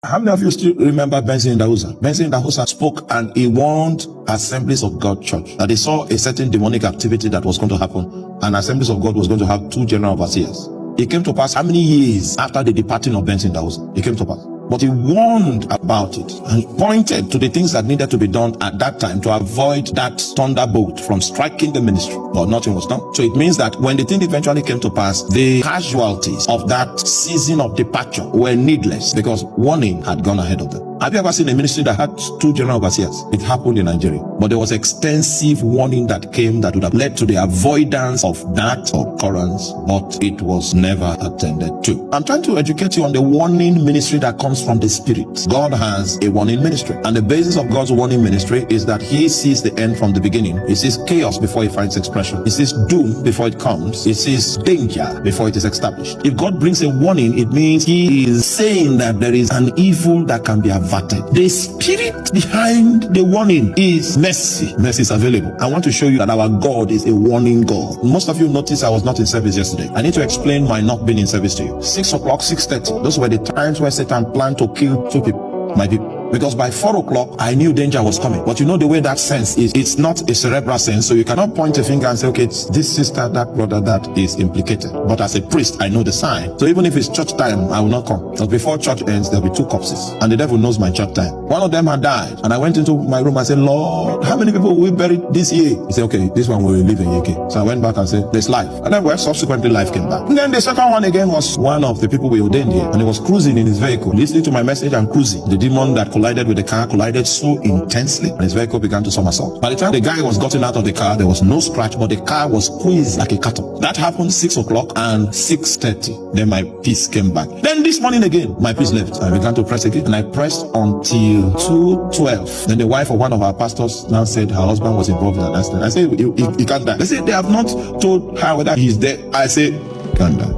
How many of you still remember Benson Idahosa? Benson Idahosa spoke and he warned Assemblies of God Church that they saw a certain demonic activity that was going to happen, and Assemblies of God was going to have 2 general overseers. It came to pass how many years after the departing of Benson Idahosa? It came to pass. But he warned about it and pointed to the things that needed to be done at that time to avoid that thunderbolt from striking the ministry. But nothing was done. So it means that when the thing eventually came to pass, the casualties of that season of departure were needless because warning had gone ahead of them. Have you ever seen a ministry that had 2 general overseers? It happened in Nigeria. But there was extensive warning that came that would have led to the avoidance of that occurrence, but it was never attended to. I'm trying to educate you on the warning ministry that comes from the Spirit. God has a warning ministry. And the basis of God's warning ministry is that He sees the end from the beginning. He sees chaos before it finds expression. He sees doom before it comes. He sees danger before it is established. If God brings a warning, it means He is saying that there is an evil that can be averted. The spirit behind the warning is mercy. Mercy is available. I want to show you that our God is a warning God. Most of you noticed I was not in service yesterday. I need to explain my not being in service to you. 6 o'clock, 6:30. Those were the times where Satan planned to kill 2 people. My people. Because by 4 o'clock, I knew danger was coming. But you know the way that sense is, it's not a cerebral sense. So you cannot point a finger and say, okay, it's this sister, that brother, that is implicated. But as a priest, I know the sign. So even if it's church time, I will not come. Because before church ends, there'll be 2 corpses. And the devil knows my church time. One of them had died. And I went into my room and said, Lord, how many people will we bury this year? He said, okay, this one will live in UK. So I went back and said, there's life. And then subsequently life came back. And then the second one again was one of the people we ordained here. And he was cruising in his vehicle, listening to my message and cruising. The demon that collided with the car collided so intensely and his vehicle began to somersault. By the time the guy was gotten out of the car, there was no scratch, but the car was squeezed like a carton. That happened 6 o'clock and 6:30. Then my peace came back. Then this morning again, my peace left. I began to press again, and I pressed until 2:12. Then the wife of one of our pastors now said her husband was involved in an accident. I said, he can't die. They said they have not told her whether he's dead. I said,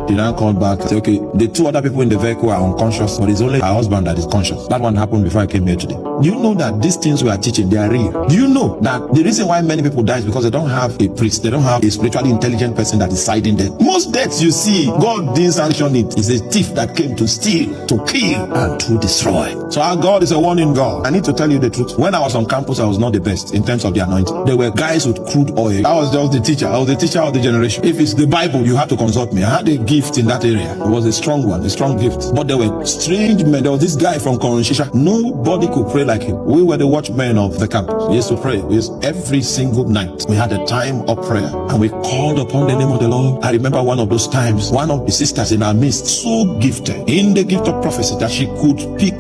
He now called back and said, okay, the 2 other people in the vehicle are unconscious, but it's only her husband that is conscious. That one happened before I came here today. Do you know that these things we are teaching, they are real? Do you know that the reason why many people die is because they don't have a priest, they don't have a spiritually intelligent person that is siding them? Most deaths you see, God didn't sanction it. It's a thief that came to steal, to kill, and to destroy. So our God is a warning God. I need to tell you the truth. When I was on campus, I was not the best in terms of the anointing. There were guys with crude oil. I was just the teacher. I was the teacher of the generation. If it's the Bible, you have to consult me. I had a gift in that area. It was a strong one, a strong gift. But there were strange men. There was this guy from Koronishisha. Nobody could pray like him. We were the watchmen of the campus. We used to pray. Every single night. We had a time of prayer and we called upon the name of the Lord. I remember one of those times, one of the sisters in our midst, so gifted in the gift of prophecy that she could pick